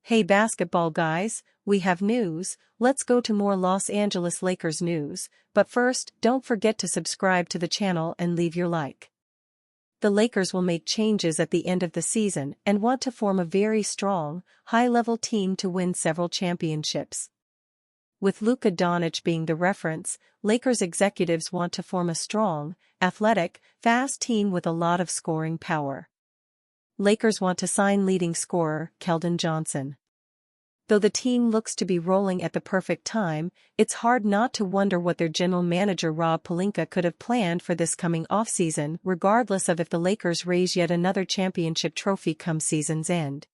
Hey basketball guys, we have news. Let's go to more Los Angeles Lakers news, but first, don't forget to subscribe to the channel and leave your like. The Lakers will make changes at the end of the season and want to form a very strong, high-level team to win several championships. With Luka Doncic being the reference, Lakers executives want to form a strong, athletic, fast team with a lot of scoring power. Lakers want to sign leading scorer Keldon Johnson. Though the team looks to be rolling at the perfect time, it's hard not to wonder what their general manager Rob Pelinka could have planned for this coming offseason, regardless of if the Lakers raise yet another championship trophy come season's end.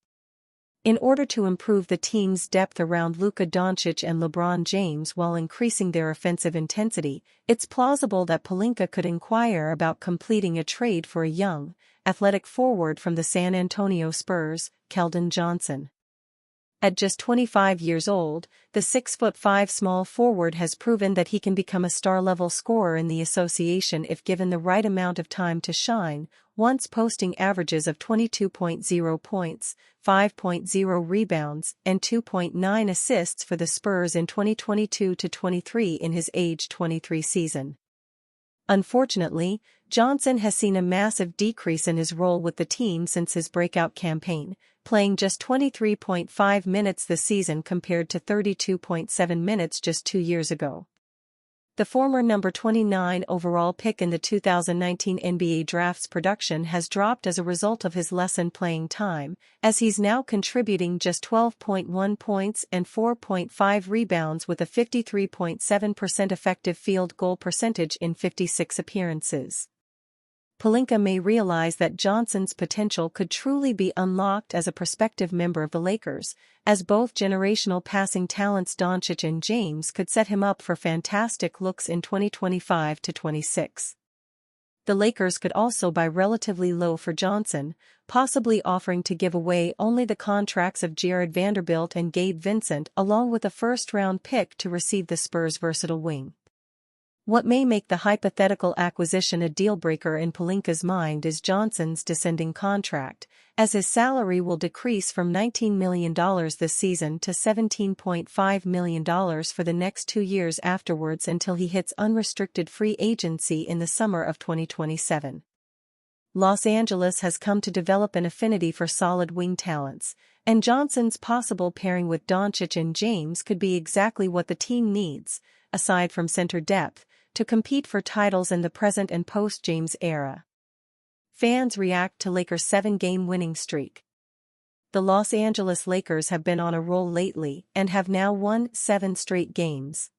In order to improve the team's depth around Luka Doncic and LeBron James while increasing their offensive intensity, it's plausible that Pelinka could inquire about completing a trade for a young, athletic forward from the San Antonio Spurs, Keldon Johnson. At just 25 years old, the 6'5" small forward has proven that he can become a star-level scorer in the association if given the right amount of time to shine, once posting averages of 22.0 points, 5.0 rebounds, and 2.9 assists for the Spurs in 2022-23 in his age 23 season. Unfortunately, Johnson has seen a massive decrease in his role with the team since his breakout campaign, playing just 23.5 minutes this season compared to 32.7 minutes just 2 years ago. The former number 29 overall pick in the 2019 NBA Draft's production has dropped as a result of his lessened playing time, as he's now contributing just 12.1 points and 4.5 rebounds with a 53.7% effective field goal percentage in 56 appearances. Pelinka may realize that Johnson's potential could truly be unlocked as a prospective member of the Lakers, as both generational passing talents Doncic and James could set him up for fantastic looks in 2025-26. The Lakers could also buy relatively low for Johnson, possibly offering to give away only the contracts of Jared Vanderbilt and Gabe Vincent along with a first-round pick to receive the Spurs' versatile wing. What may make the hypothetical acquisition a deal-breaker in Pelinka's mind is Johnson's descending contract, as his salary will decrease from $19 million this season to $17.5 million for the next 2 years afterwards until he hits unrestricted free agency in the summer of 2027. Los Angeles has come to develop an affinity for solid wing talents, and Johnson's possible pairing with Doncic and James could be exactly what the team needs, aside from center depth, to compete for titles in the present and post-James era. Fans react to Lakers' 7-game winning streak. The Los Angeles Lakers have been on a roll lately and have now won 7 straight games.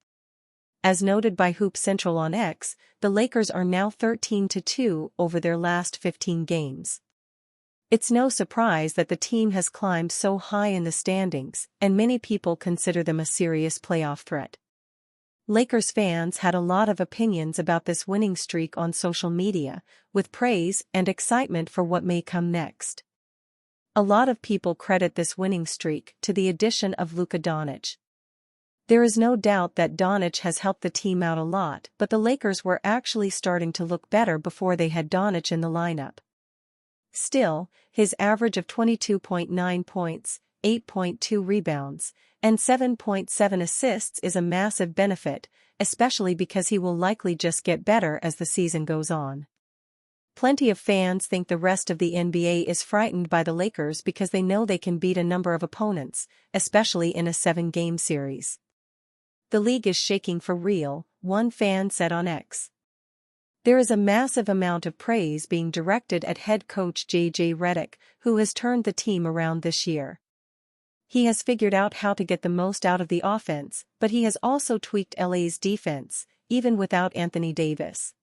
As noted by Hoop Central on X, the Lakers are now 13-2 over their last 15 games. It's no surprise that the team has climbed so high in the standings, and many people consider them a serious playoff threat. Lakers fans had a lot of opinions about this winning streak on social media, with praise and excitement for what may come next. A lot of people credit this winning streak to the addition of Luka Doncic. There is no doubt that Doncic has helped the team out a lot, but the Lakers were actually starting to look better before they had Doncic in the lineup. Still, his average of 22.9 points, 8.2 rebounds, and 7.7 assists is a massive benefit, especially because he will likely just get better as the season goes on. Plenty of fans think the rest of the NBA is frightened by the Lakers because they know they can beat a number of opponents, especially in a 7-game series. The league is shaking for real, one fan said on X. There is a massive amount of praise being directed at head coach J.J. Redick, who has turned the team around this year. He has figured out how to get the most out of the offense, but he has also tweaked LA's defense, even without Anthony Davis.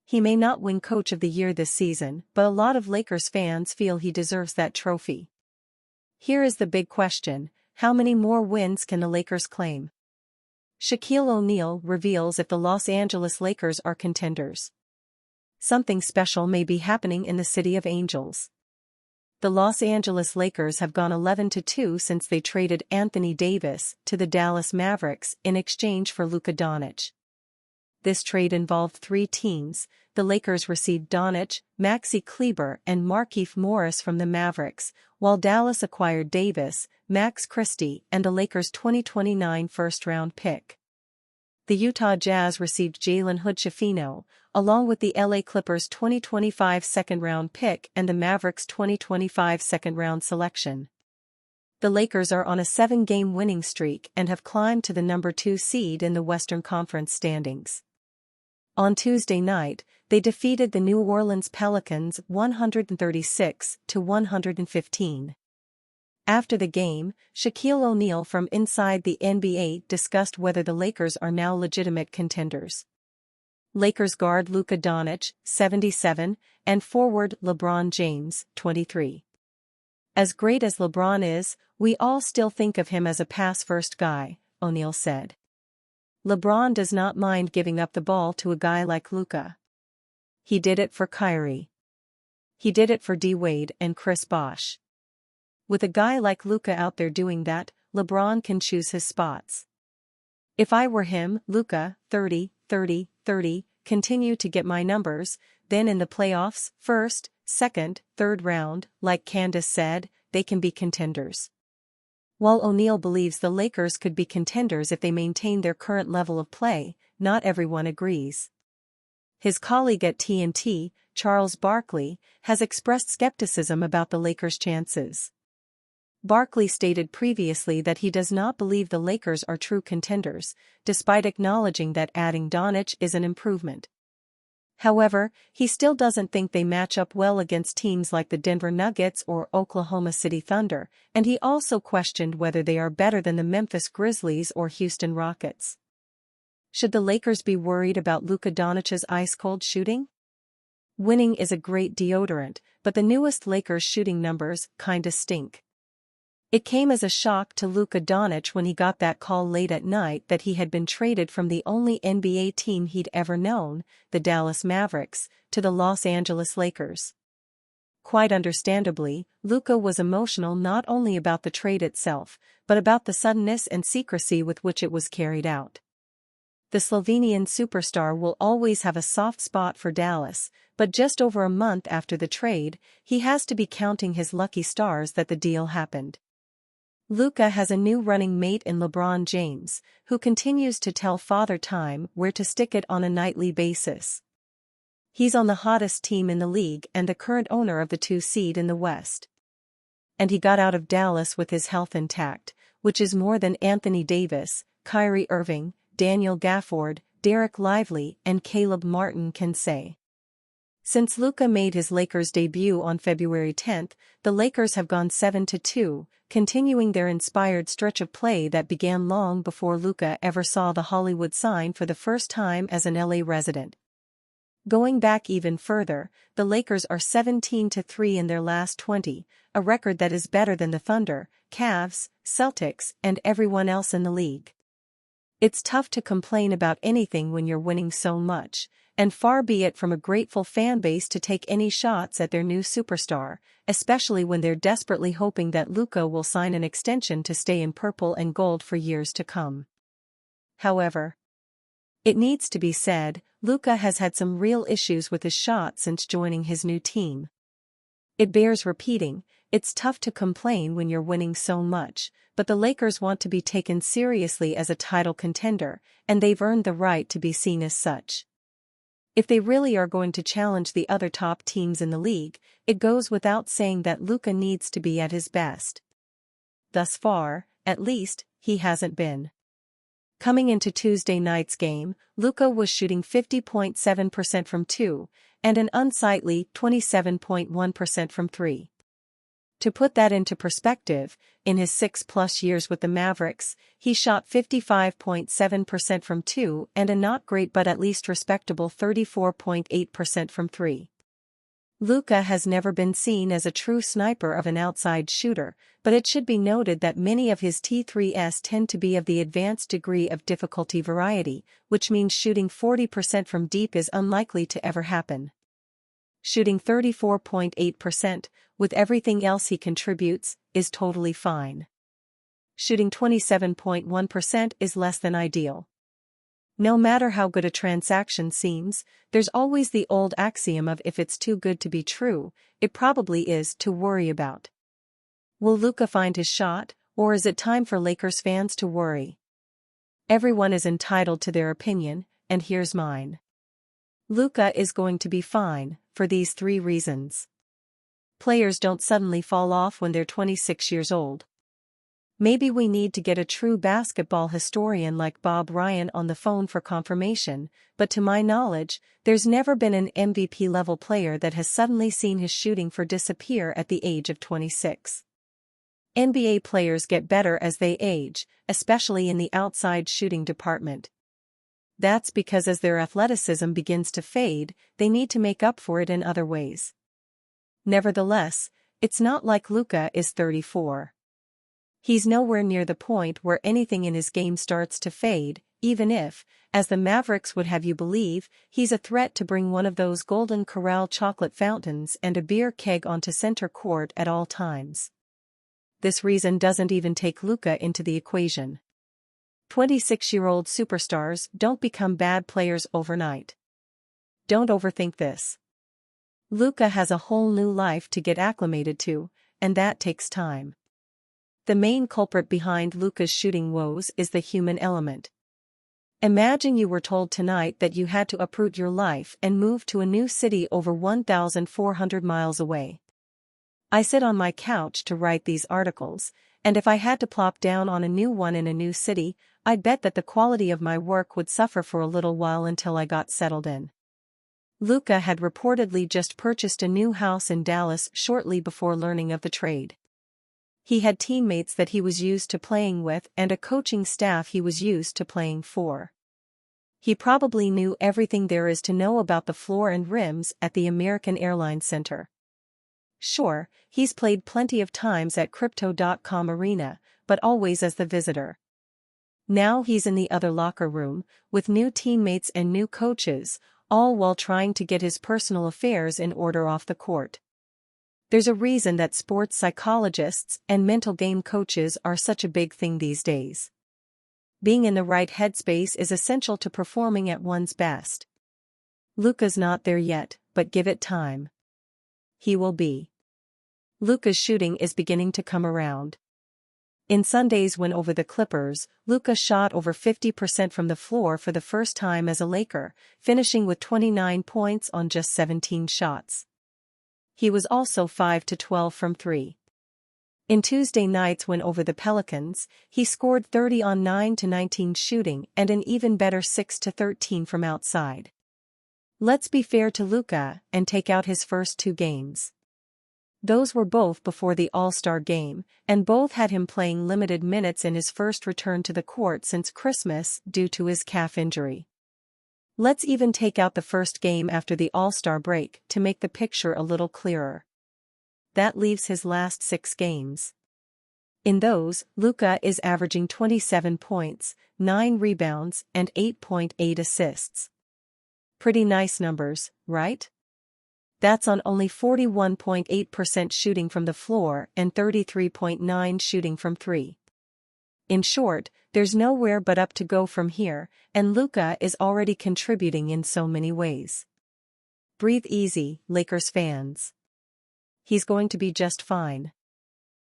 He may not win Coach of the Year this season, but a lot of Lakers fans feel he deserves that trophy. Here is the big question: how many more wins can the Lakers claim? Shaquille O'Neal reveals if the Los Angeles Lakers are contenders. Something special may be happening in the City of Angels. The Los Angeles Lakers have gone 11-2 since they traded Anthony Davis to the Dallas Mavericks in exchange for Luka Doncic. This trade involved three teams. The Lakers received Doncic, Maxi Kleber and Markieff Morris from the Mavericks, while Dallas acquired Davis, Max Christie and the Lakers' 2029 first-round pick. The Utah Jazz received Jalen Hood-Schifino, along with the LA Clippers' 2025 second-round pick and the Mavericks' 2025 second-round selection. The Lakers are on a 7-game winning streak and have climbed to the number 2 seed in the Western Conference standings. On Tuesday night, they defeated the New Orleans Pelicans 136-115. After the game, Shaquille O'Neal from inside the NBA discussed whether the Lakers are now legitimate contenders. Lakers guard Luka Doncic, 77, and forward LeBron James, 23. As great as LeBron is, we all still think of him as a pass-first guy, O'Neal said. LeBron does not mind giving up the ball to a guy like Luka. He did it for Kyrie. He did it for D-Wade and Chris Bosh. With a guy like Luka out there doing that, LeBron can choose his spots. If I were him, Luka, 30, 30, 30, continue to get my numbers, then in the playoffs, first, second, third round, like Candace said, they can be contenders. While O'Neal believes the Lakers could be contenders if they maintain their current level of play, not everyone agrees. His colleague at TNT, Charles Barkley, has expressed skepticism about the Lakers' chances. Barkley stated previously that he does not believe the Lakers are true contenders, despite acknowledging that adding Doncic is an improvement. However, he still doesn't think they match up well against teams like the Denver Nuggets or Oklahoma City Thunder, and he also questioned whether they are better than the Memphis Grizzlies or Houston Rockets. Should the Lakers be worried about Luka Doncic's ice-cold shooting? Winning is a great deodorant, but the newest Lakers shooting numbers kinda stink. It came as a shock to Luka Doncic when he got that call late at night that he had been traded from the only NBA team he'd ever known, the Dallas Mavericks, to the Los Angeles Lakers. Quite understandably, Luka was emotional not only about the trade itself, but about the suddenness and secrecy with which it was carried out. The Slovenian superstar will always have a soft spot for Dallas, but just over a month after the trade, he has to be counting his lucky stars that the deal happened. Luka has a new running mate in LeBron James, who continues to tell Father Time where to stick it on a nightly basis. He's on the hottest team in the league and the current owner of the 2 seed in the West. And he got out of Dallas with his health intact, which is more than Anthony Davis, Kyrie Irving, Daniel Gafford, Derek Lively and Caleb Martin can say. Since Luka made his Lakers debut on February 10, the Lakers have gone 7-2, continuing their inspired stretch of play that began long before Luka ever saw the Hollywood sign for the first time as an LA resident. Going back even further, the Lakers are 17-3 in their last 20, a record that is better than the Thunder, Cavs, Celtics, and everyone else in the league. It's tough to complain about anything when you're winning so much, and far be it from a grateful fanbase to take any shots at their new superstar, especially when they're desperately hoping that Luka will sign an extension to stay in purple and gold for years to come. However, it needs to be said, Luka has had some real issues with his shot since joining his new team. It bears repeating, it's tough to complain when you're winning so much, but the Lakers want to be taken seriously as a title contender, and they've earned the right to be seen as such. If they really are going to challenge the other top teams in the league, it goes without saying that Luka needs to be at his best. Thus far, at least, he hasn't been. Coming into Tuesday night's game, Luka was shooting 50.7% from 2, and an unsightly 27.1% from 3. To put that into perspective, in his 6+ years with the Mavericks, he shot 55.7% from 2 and a not great but at least respectable 34.8% from 3. Luka has never been seen as a true sniper of an outside shooter, but it should be noted that many of his T3s tend to be of the advanced degree of difficulty variety, which means shooting 40% from deep is unlikely to ever happen. Shooting 34.8%, with everything else he contributes, is totally fine. Shooting 27.1% is less than ideal. No matter how good a transaction seems, there's always the old axiom of if it's too good to be true, it probably is to worry about. Will Luka find his shot, or is it time for Lakers fans to worry? Everyone is entitled to their opinion, and here's mine. Luka is going to be fine, for these 3 reasons. Players don't suddenly fall off when they're 26 years old. Maybe we need to get a true basketball historian like Bob Ryan on the phone for confirmation, but to my knowledge, there's never been an MVP-level player that has suddenly seen his shooting disappear at the age of 26. NBA players get better as they age, especially in the outside shooting department. That's because as their athleticism begins to fade, they need to make up for it in other ways. Nevertheless, it's not like Luka is 34. He's nowhere near the point where anything in his game starts to fade, even if, as the Mavericks would have you believe, he's a threat to bring one of those Golden Corral chocolate fountains and a beer keg onto center court at all times. This reason doesn't even take Luka into the equation. 26-year-old superstars don't become bad players overnight. Don't overthink this. Luka has a whole new life to get acclimated to, and that takes time. The main culprit behind Luka's shooting woes is the human element. Imagine you were told tonight that you had to uproot your life and move to a new city over 1,400 miles away. I sit on my couch to write these articles, and if I had to plop down on a new one in a new city, I'd bet that the quality of my work would suffer for a little while until I got settled in. Luka had reportedly just purchased a new house in Dallas shortly before learning of the trade. He had teammates that he was used to playing with and a coaching staff he was used to playing for. He probably knew everything there is to know about the floor and rims at the American Airlines Center. Sure, he's played plenty of times at Crypto.com Arena, but always as the visitor. Now he's in the other locker room, with new teammates and new coaches, all while trying to get his personal affairs in order off the court. There's a reason that sports psychologists and mental game coaches are such a big thing these days. Being in the right headspace is essential to performing at one's best. Luka's not there yet, but give it time. He will be. Luka's shooting is beginning to come around. In Sunday's win over the Clippers, Luka shot over 50% from the floor for the first time as a Laker, finishing with 29 points on just 17 shots. He was also 5-12 from 3. In Tuesday night's win over the Pelicans, he scored 30 on 9-19 shooting and an even better 6-13 from outside. Let's be fair to Luka and take out his first 2 games. Those were both before the All-Star game, and both had him playing limited minutes in his first return to the court since Christmas due to his calf injury. Let's even take out the first game after the All-Star break to make the picture a little clearer. That leaves his last 6 games. In those, Luka is averaging 27 points, 9 rebounds, and 8.8 assists. Pretty nice numbers, right? That's on only 41.8% shooting from the floor and 33.9% shooting from 3. In short, there's nowhere but up to go from here, and Luka is already contributing in so many ways. Breathe easy, Lakers fans. He's going to be just fine.